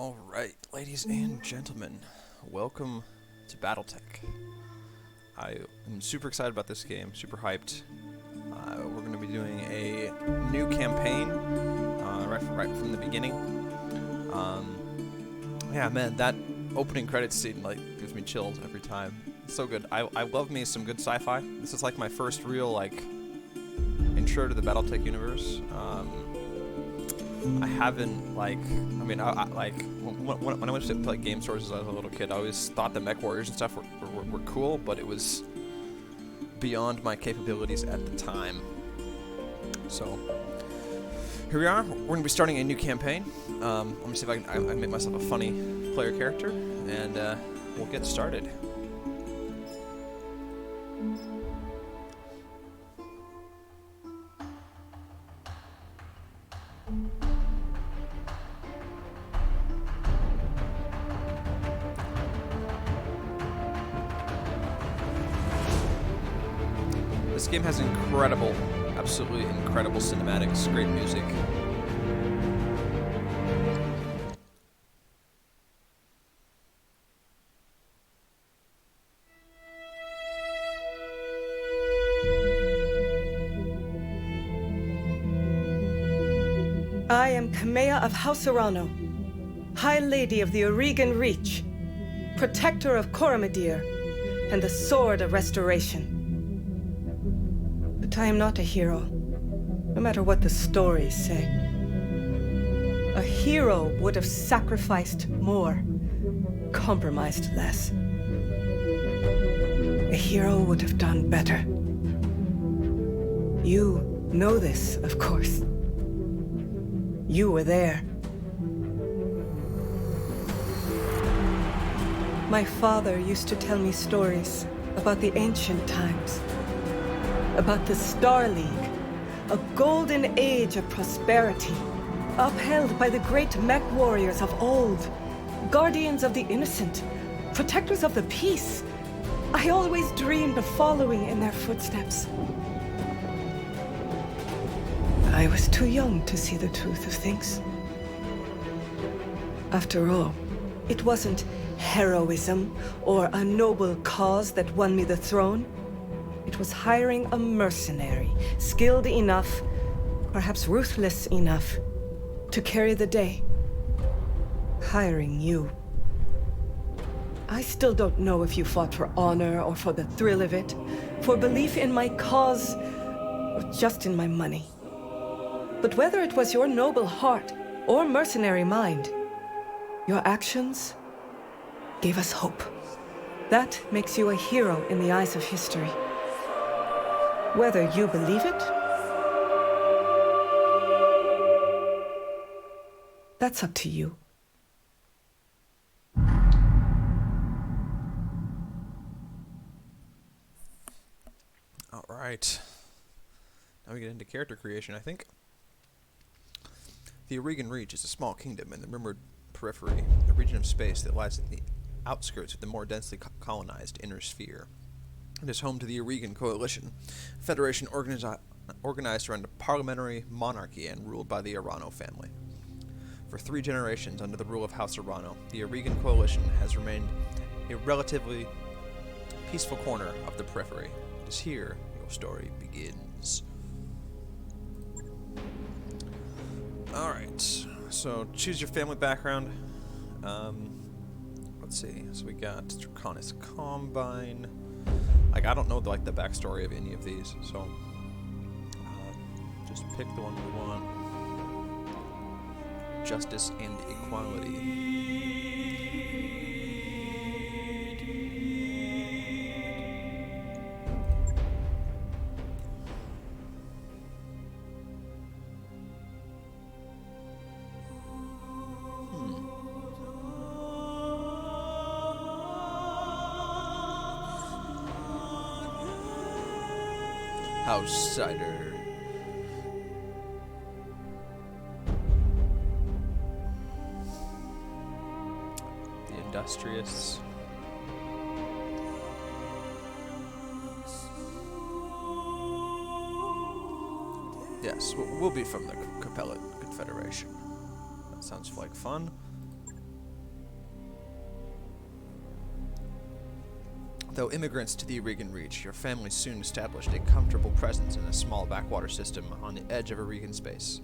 Alright, ladies and gentlemen, welcome to Battletech. I am super excited about this game, super hyped. We're going to be doing a new campaign right from the beginning. Yeah, man, that opening credits scene gives me chills every time. It's so good. I love me some good sci-fi. This is like my first real intro to the Battletech universe. I haven't when I went to game stores as I was a little kid, I always thought the Mech Warriors and stuff were cool, but it was beyond my capabilities at the time. So here we are. We're going to be starting a new campaign. Let me see if I can make myself a funny player character, and we'll get started. This game has incredible, absolutely incredible cinematics, great music. I am Kamea of House Urano, High Lady of the Aurigan Reach, Protector of Coronadia, and the Sword of Restoration. But I am not a hero, no matter what the stories say. A hero would have sacrificed more, compromised less. A hero would have done better. You know this, of course. You were there. My father used to tell me stories about the ancient times. About the Star League, a golden age of prosperity, upheld by the great Mech Warriors of old, guardians of the innocent, protectors of the peace. I always dreamed of following in their footsteps. I was too young to see the truth of things. After all, it wasn't heroism or a noble cause that won me the throne. It was hiring a mercenary, skilled enough, perhaps ruthless enough, to carry the day. Hiring you. I still don't know if you fought for honor or for the thrill of it, for belief in my cause, or just in my money. But whether it was your noble heart or mercenary mind, your actions gave us hope. That makes you a hero in the eyes of history. Whether you believe it, that's up to you. All right. Now we get into character creation, I think. The Aurigan Reach is a small kingdom in the rumored periphery, a region of space that lies at the outskirts of the more densely colonized inner sphere. It is home to the Aurigan Coalition, a federation organized around a parliamentary monarchy and ruled by the Urano family. For 3 generations under the rule of House Urano, the Aurigan Coalition has remained a relatively peaceful corner of the periphery. It is here your story begins. Alright, so choose your family background. Let's see, so we got Draconis Combine. I don't know the backstory of any of these, so just pick the one we want. Justice and equality. Outsider. The Industrious. Yes, we'll be from the Capella Confederation. That sounds like fun. Though immigrants to the Aurigan Reach, your family soon established a comfortable presence in a small backwater system on the edge of Aurigan space.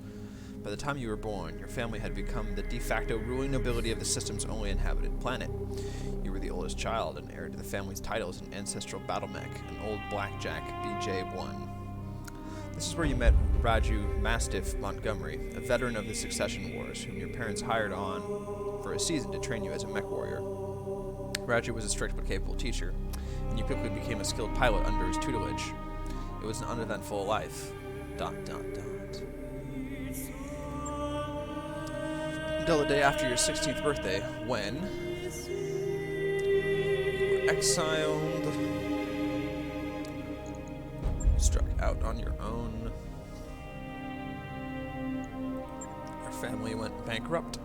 By the time you were born, your family had become the de facto ruling nobility of the system's only inhabited planet. You were the oldest child and heir to the family's titles in ancestral Battletech, an old blackjack BJ-1. This is where you met Raju Mastiff Montgomery, a veteran of the Succession Wars, whom your parents hired on for a season to train you as a mech warrior. Raju was a strict but capable teacher, and you quickly became a skilled pilot under his tutelage. It was an uneventful life. ... Until the day after your 16th birthday, when you were exiled, struck out on your own. Your family went bankrupt.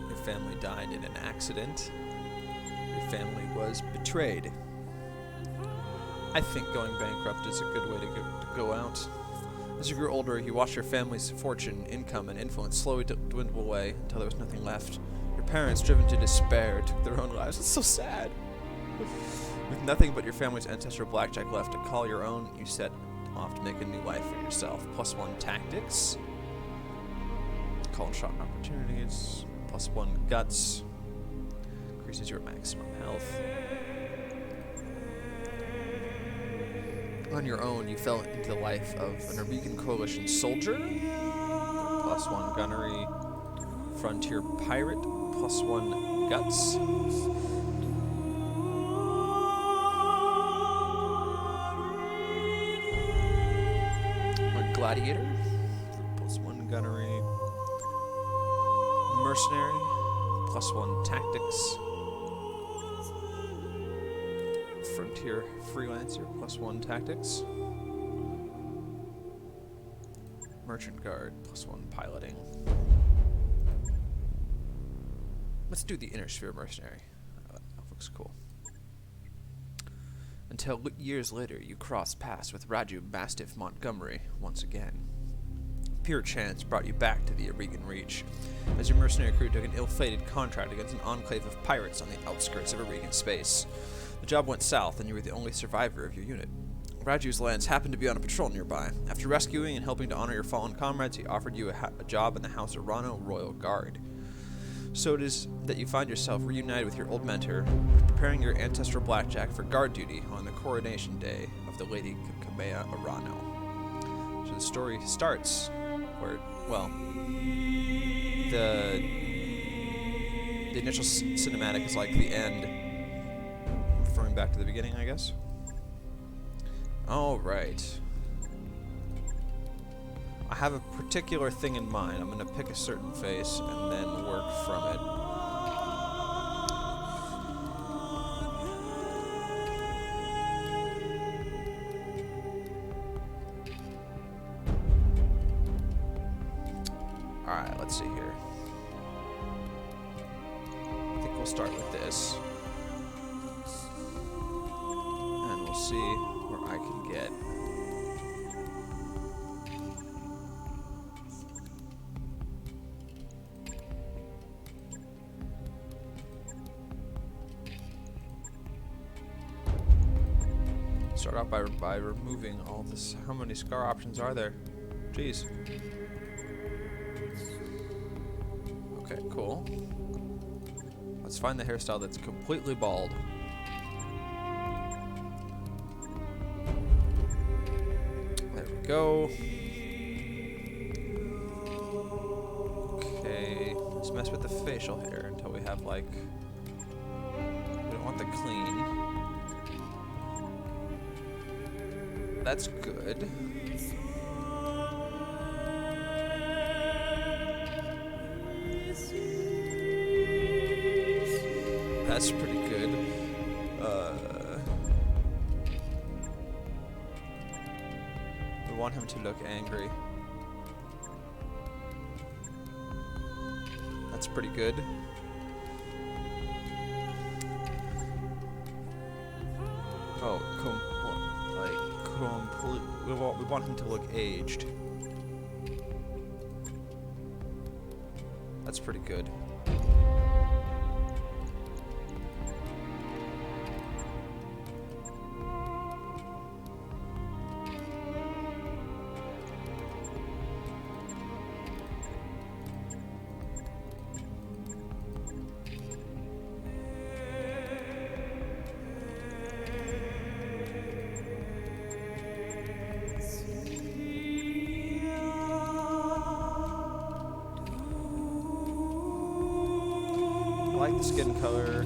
Your family died in an accident. Your family was betrayed. I think going bankrupt is a good way to go out. As you grew older, you watched your family's fortune, income, and influence slowly dwindle away until there was nothing left. Your parents, driven to despair, took their own lives. It's so sad. With nothing but your family's ancestral blackjack left to call your own, you set off to make a new life for yourself. +1 tactics. Call and shot opportunities. +1 guts. Increases your maximum health. On your own, you fell into the life of a Norwegian coalition soldier. +1 gunnery. Frontier pirate. +1 guts. A gladiator. +1 gunnery. Mercenary. +1 tactics. Frontier freelancer. +1 tactics. Merchant guard. +1 piloting. Let's do the inner sphere mercenary. That looks cool. Until years later, you crossed paths with Raju Mastiff Montgomery once again. Pure chance brought you back to the Aurigan Reach, as your mercenary crew took an ill-fated contract against an enclave of pirates on the outskirts of Aurigan space. The job went south, and you were the only survivor of your unit. Raju's lands happened to be on a patrol nearby. After rescuing and helping to honor your fallen comrades, he offered you a job in the House Arano Royal Guard. So it is that you find yourself reunited with your old mentor, preparing your ancestral blackjack for guard duty on the Coronation Day of the Lady Kamea Arano. So the story starts where, well, the initial cinematic is like the end, referring back to the beginning, I guess. Alright. I have a particular thing in mind. I'm going to pick a certain face and then work from it. Alright, let's see here. I think we'll start with this. And we'll see where I can get. Start out by removing all this. How many scar options are there? Jeez. Okay, cool. Let's find the hairstyle that's completely bald. There we go. Okay, let's mess with the facial hair until we have like... We don't want the clean. That's good. That's pretty good. We want him to look angry. That's pretty good. Oh, we want him to look aged. That's pretty good. like the skin color.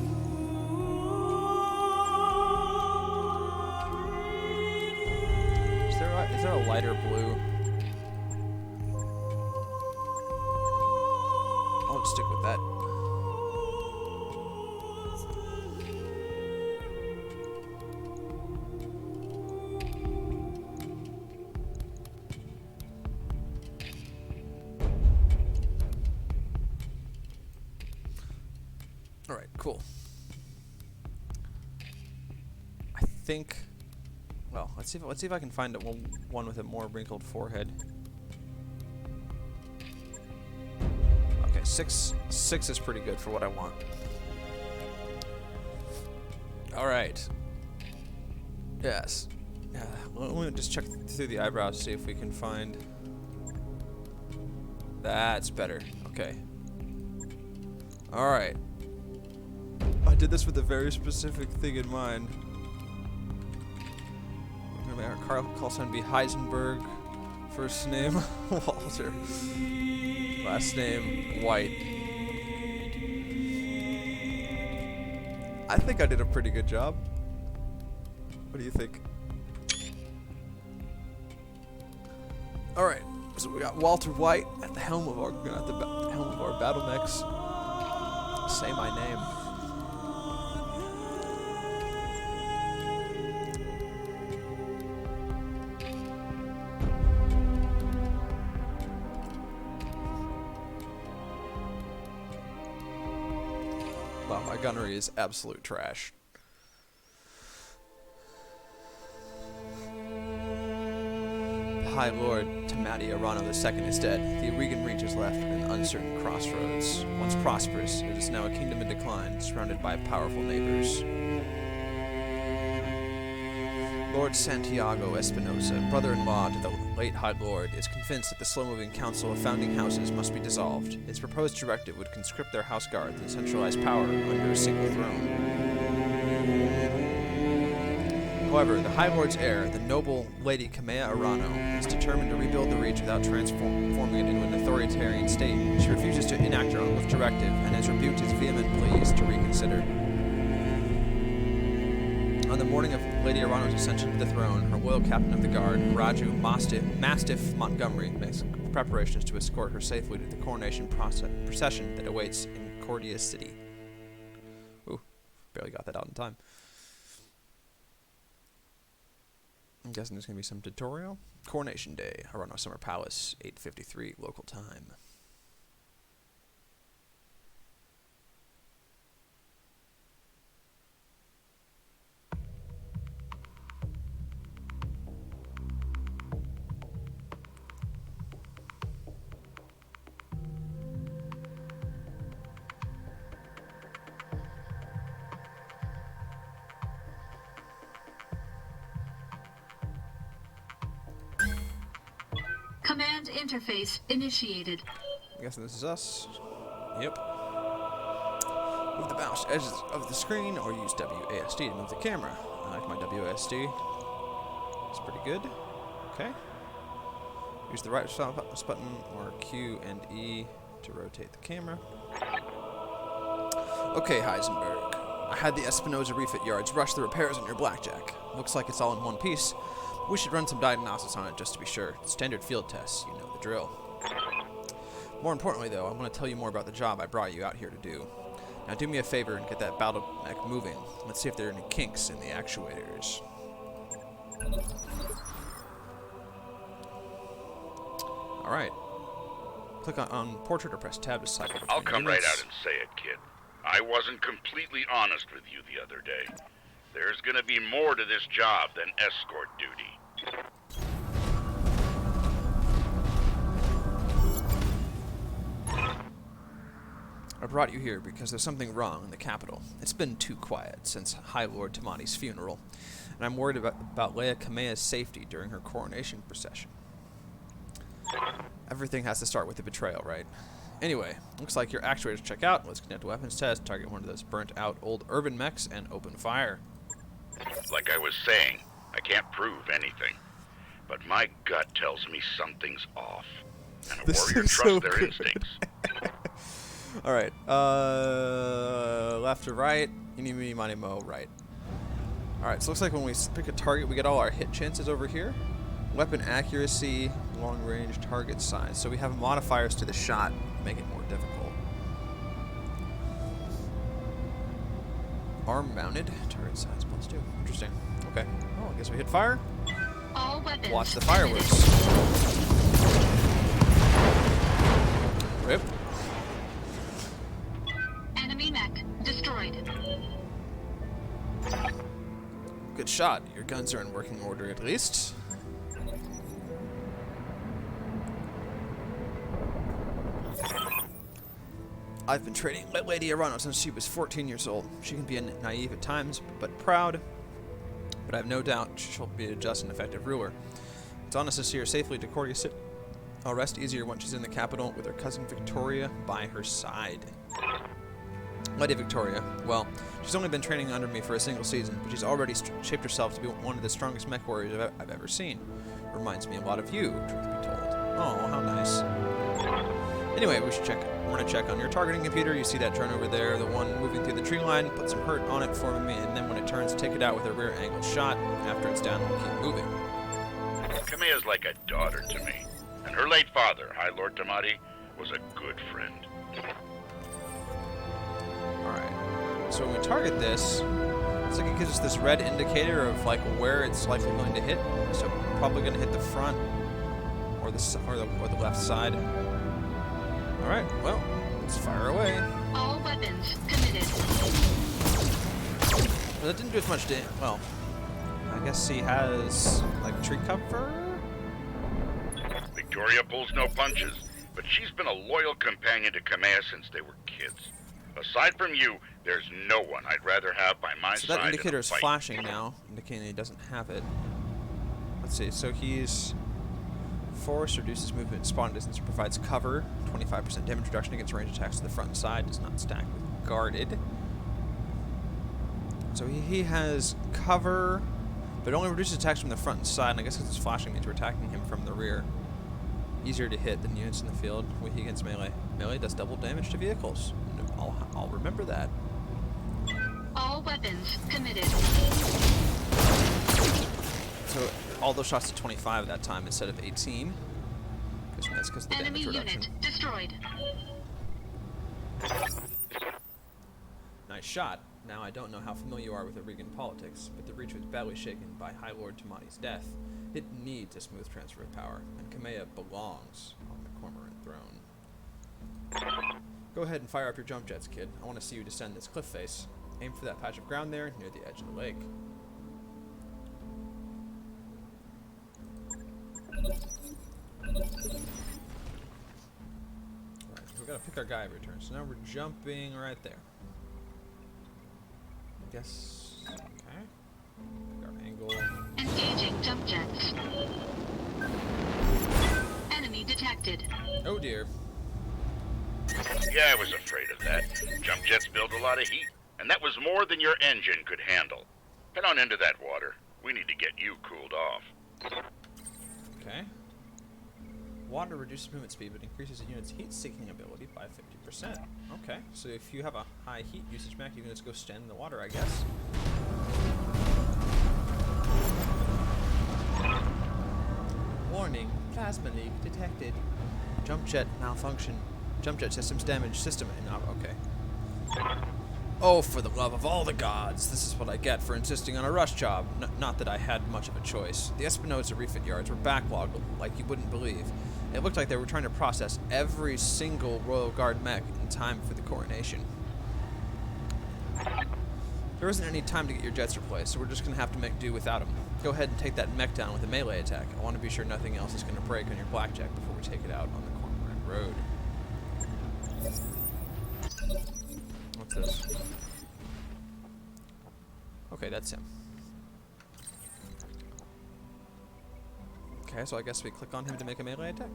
Is there a lighter blue? I'll just stick with that. All right, cool. I think. Well, let's see if I can find one with a more wrinkled forehead. Okay, six is pretty good for what I want. All right. Yes. Yeah. Let me just check through the eyebrows, see if we can find. That's better. Okay. All right. I did this with a very specific thing in mind. Our call sign be Heisenberg. First name Walter. Last name White. I think I did a pretty good job. What do you think? All right. So we got Walter White at the helm of our Battletechs. Say my name. Wow, my gunnery is absolute trash. The High Lord Tamati Arano II is dead. The Regan Reach is left at an uncertain crossroads. Once prosperous, it is now a kingdom in decline, surrounded by powerful neighbors. Lord Santiago Espinosa, brother-in-law to the late High Lord, is convinced that the slow-moving Council of Founding Houses must be dissolved. Its proposed directive would conscript their house guards and centralize power under a single throne. However, the High Lord's heir, the noble Lady Kamea Arano, is determined to rebuild the Reach without transforming it into an authoritarian state. She refuses to enact her own directive and has rebuked his vehement pleas to reconsider. On the morning of Lady Arano's ascension to the throne, her loyal captain of the guard, Raju Mastiff Montgomery, makes preparations to escort her safely to the coronation procession that awaits in Cordia City. Ooh, barely got that out in time. I'm guessing there's going to be some tutorial. Coronation Day, Arano Summer Palace, 8:53 local time. Command interface initiated. I'm guessing this is us. Yep. Move the mouse edges of the screen or use WASD to move the camera. I like my WASD. It's pretty good. Okay. Use the right mouse button or Q and E to rotate the camera. Okay, Heisenberg. I had the Espinosa refit yards rush the repairs on your Blackjack. Looks like it's all in one piece. We should run some diagnostics on it just to be sure. Standard field tests, you know the drill. More importantly, though, I want to tell you more about the job I brought you out here to do. Now do me a favor and get that Battletech moving. Let's see if there are any kinks in the actuators. Alright. Click on portrait or press tab to cycle. I'll come right out and say it, kid. I wasn't completely honest with you the other day. There's gonna be more to this job than escort duty. I brought you here because there's something wrong in the capital. It's been too quiet since High Lord Tamati's funeral, and I'm worried about Leia Kamea's safety during her coronation procession. Everything has to start with the betrayal, right? Anyway, looks like your actuators check out. Let's conduct a weapons test, target one of those burnt-out old urban mechs, and open fire. Like I was saying, I can't prove anything, but my gut tells me something's off, and a warrior trusts their instincts. Alright, left to right. Eeny, meeny, miny, mo, right. Alright, so looks like when we pick a target, we get all our hit chances over here. Weapon accuracy, long range, target size. So we have modifiers to the shot to make it more difficult. Arm mounted, target size +2. Interesting. Okay. Oh, I guess we hit fire. All weapons. Watch the fireworks. Rip. Enemy mech destroyed. Good shot. Your guns are in working order at least. I've been training Lady Arano since she was 14 years old. She can be naive at times, but proud. But I have no doubt she'll be a just and effective ruler. It's honest to see her safely to Cordia City. I'll rest easier once she's in the capital with her cousin Victoria by her side. Lady Victoria, well, she's only been training under me for a single season, but she's already shaped herself to be one of the strongest mech warriors I've ever seen. Reminds me a lot of you, truth be told. Oh, how nice. Anyway, we should check. We're gonna check on your targeting computer. You see that drone over there, the one moving through the tree line. Put some hurt on it for me, and then when it turns, take it out with a rear angle shot. After it's down, we'll keep moving. Kamea's like a daughter to me, and her late father, High Lord Tamati, was a good friend. Alright. So when we target this, it's like it gives us this red indicator of like where it's likely going to hit. So probably going to hit the front or the left side. Alright, well, let's fire away. All weapons committed. Well, that didn't do as much damage. Well, I guess he has like tree cover. Victoria pulls no punches, but she's been a loyal companion to Kamea since they were kids. Aside from you, there's no one I'd rather have by my side. So that indicator in a is fight. flashing now, indicating he doesn't have it. Let's see. So he's force reduces movement spawn distance, provides cover, 25% damage reduction against range attacks to the front and side, does not stack with guarded. So he has cover, but only reduces attacks from the front and side, and I guess because it's flashing means we're attacking him from the rear. Easier to hit than units in the field. Weak against melee. Melee does double damage to vehicles. I'll remember that. All weapons committed. So all those shots to 25 that time instead of 18. That's because of the Enemy damage reduction. unit destroyed. Nice shot. Now I don't know how familiar you are with Regan politics, but the Reach was badly shaken by High Lord Tamati's death. It needs a smooth transfer of power, and Kamea belongs on the Cormorant throne. Go ahead and fire up your jump jets, kid. I want to see you descend this cliff face. Aim for that patch of ground there near the edge of the lake. Alright, so we gotta pick our guy every turn. So now we're jumping right there. I guess. Okay. Pick our angle. Engaging jump jets. Enemy detected. Oh dear. Yeah, I was afraid of that. Jump jets build a lot of heat, and that was more than your engine could handle. Head on into that water. We need to get you cooled off. Okay. Water reduces movement speed, but increases a unit's heat-seeking ability by 50%. Okay, so if you have a high heat usage mech, you can just go stand in the water, I guess. Warning, plasma leak detected. Jump jet malfunction. Jump jet systems damage. System okay. Oh, for the love of all the gods, this is what I get for insisting on a rush job. Not that I had much of a choice. The Espinosa refit yards were backlogged like you wouldn't believe. It looked like they were trying to process every single Royal Guard mech in time for the Coronation. There isn't any time to get your jets replaced, so we're just going to have to make do without them. Go ahead and take that mech down with a melee attack. I want to be sure nothing else is going to break on your blackjack before we take it out on the Cormorant Road. What's this? Okay, that's him. Okay, so I guess we click on him to make a melee attack.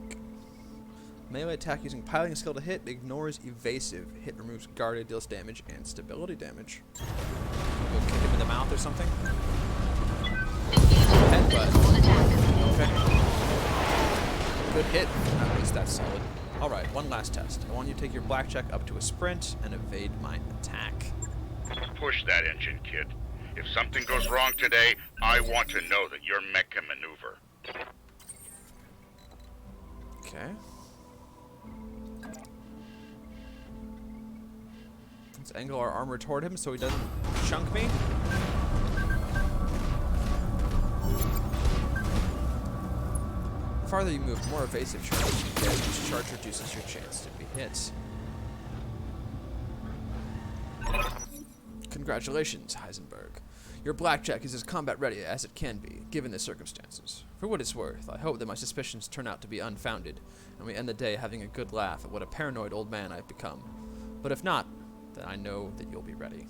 Melee attack using piloting skill to hit, ignores evasive. Hit removes guarded, deals damage, and stability damage. Go kick him in the mouth or something? Headbutt. Okay. Good hit. At least that's solid. Alright, one last test. I want you to take your blackjack up to a sprint and evade my attack. push that engine, kid. If something goes wrong today, I want to know that your mech can maneuver. Okay. Let's angle our armor toward him so he doesn't chunk me. The farther you move, the more evasive charges you get. Each charge reduces your chance to be hit. Congratulations, Heisenberg. Your blackjack is as combat ready as it can be, given the circumstances. For what it's worth, I hope that my suspicions turn out to be unfounded, and we end the day having a good laugh at what a paranoid old man I've become. But if not, then I know that you'll be ready.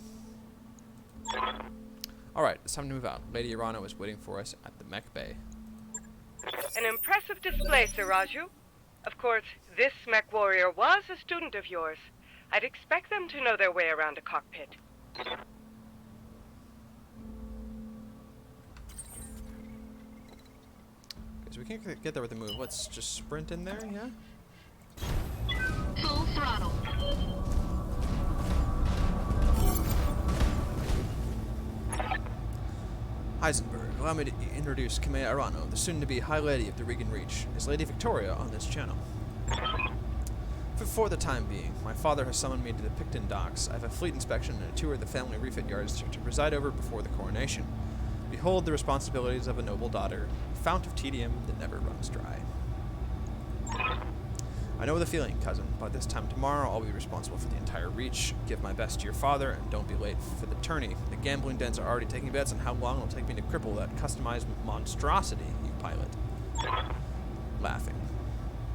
Alright, it's time to move out. Lady Urano is waiting for us at the mech bay. An impressive display, Sir Raju. Of course, this mech warrior was a student of yours. I'd expect them to know their way around a cockpit. Okay, so we can't get there with a move. Let's just sprint in there, yeah? Full throttle. Heisenberg, allow me to introduce Kamea Arano, the soon-to-be High Lady of the Regan Reach, as Lady Victoria on this channel. For the time being, my father has summoned me to the Picton docks. I have a fleet inspection and a tour of the family refit yards to preside over before the coronation. Behold the responsibilities of a noble daughter, a fount of tedium that never runs dry. I know the feeling, cousin. By this time tomorrow, I'll be responsible for the entire reach. Give my best to your father, and don't be late for the tourney. The gambling dens are already taking bets on how long it'll take me to cripple that customized monstrosity you pilot. Laughing.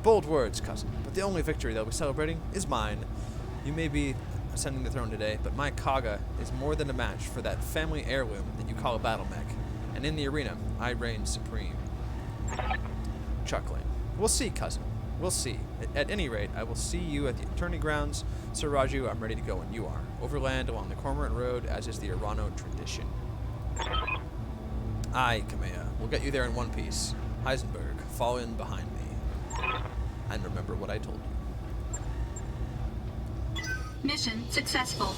Bold words, cousin, but the only victory they'll be celebrating is mine. You may be ascending the throne today, but my Kaga is more than a match for that family heirloom that you call a battle mech. And in the arena, I reign supreme. Chuckling. We'll see, cousin. We'll see. At any rate, I will see you at the tourney grounds. Sir Raju, I'm ready to go when you are. Overland along the Cormorant Road, as is the Urano tradition. Aye, Kamea. We'll get you there in one piece. Heisenberg, fall in behind me. And remember what I told you. Mission successful.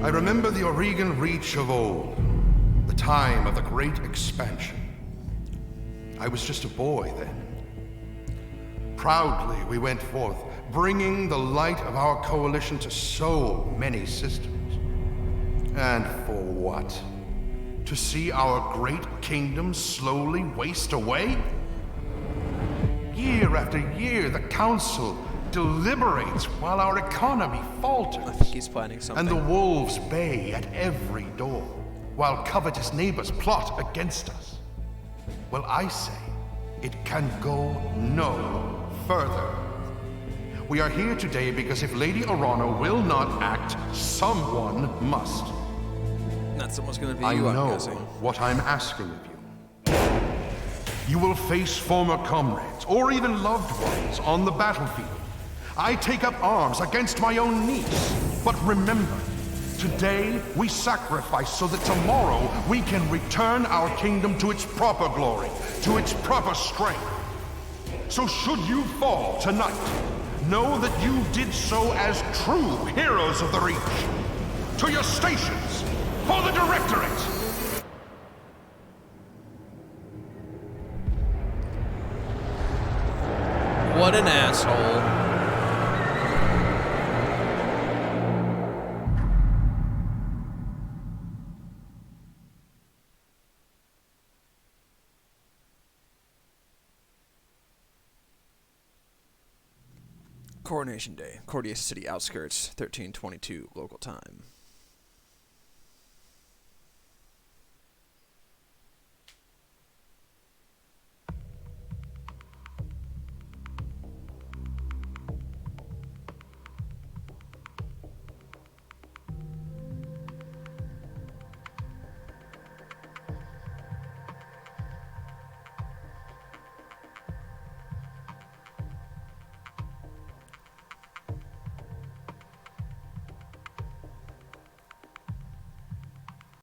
I remember the Oregon Reach of old, the time of the Great Expansion. I was just a boy then. Proudly we went forth, bringing the light of our coalition to so many systems. And for what? To see our great kingdom slowly waste away? Year after year, the Council deliberates while our economy falters. I think he's planning something. And the wolves bay at every door, while covetous neighbors plot against us. Well, I say, it can go no further. We are here today because if Lady Urano will not act, someone must. Not someone's gonna be I you, I'm know guessing. what I'm asking of you. You will face former comrades, or even loved ones, on the battlefield. I take up arms against my own niece. But remember, today we sacrifice so that tomorrow we can return our kingdom to its proper glory, to its proper strength. So should you fall tonight, know that you did so as true heroes of the Reach. To your stations, for the Directorate! What an asshole. Coronation Day, Cordia City outskirts, 13:22 local time.